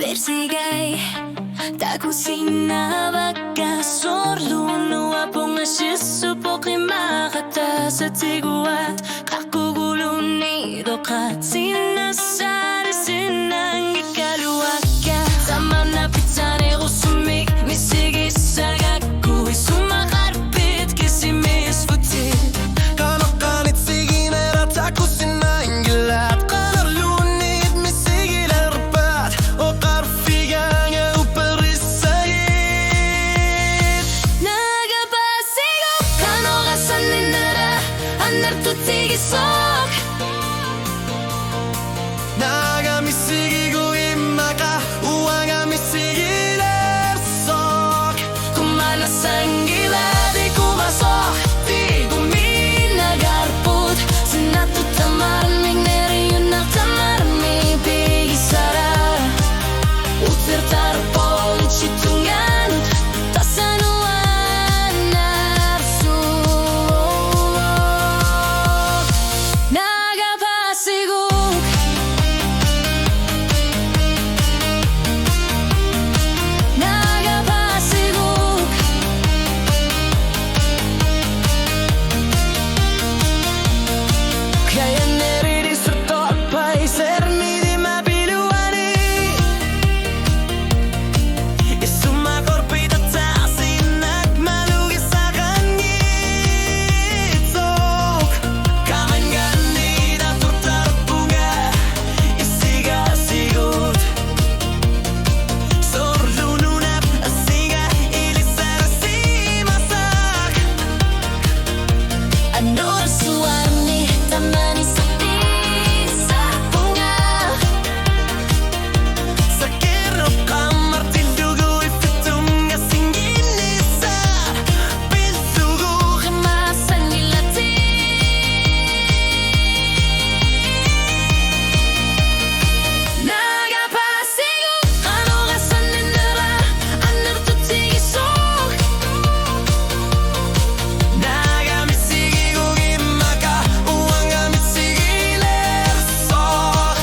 Persigay Takusina baka sorluno Apong ashisu pokimaka sa tiguat Kakuguluni dokat Sinasari sinang ikaluaka Sama na pitane rusumik Misigi sagaku Isumakarpit kisi misfutit Kanakanit siginera takusina ingilat Kanarlunit misigilerpat O karfiganga uperisayit Naagga Paasiguk Kanoga Asanninnera Anartutigisok Naagga misigigu imaka Uanga misigilersok Kumana sanggila di kumasok Di guminagarput Sinatu tamarmig neriyunak tamarmi Bigisara Utir tarpol chitungan Tasanuan narsuk Naagga Paasiguk Naagga Paasiguk Kaya neridi serto alpai sermi di mabiluani Isuma korpita tasinak malugisakan gitok Kaman gani datur tarpunga isiga sigut Sorlununap asiga ilisar si masak Anor suarni tamani sepi sarpunga Sakirno kamar tindugu ifitunga singinisa Pilsugu Kemasan gilati Naagga Paasiguk Kanoga Asanninnera Anartutigisok Naagga misigigu imaka Uanga misigilersok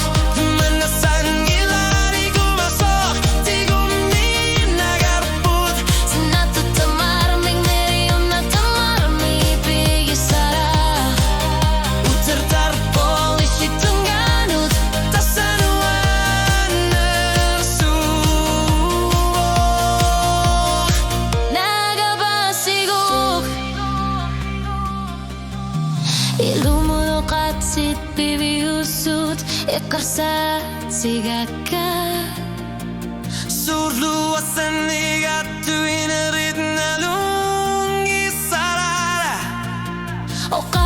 Manasan gilari kumasok Tiguminagarput Sinatu tamarmig neriyunak tamarmi Bigisara Utir tarpol isitunganut Tasanuan narsuk Naagga Paasiguk Ilumunukat sit bibiusut Ikarsat sigaka Surlu asaniga tuinarit nalungi sarara Oka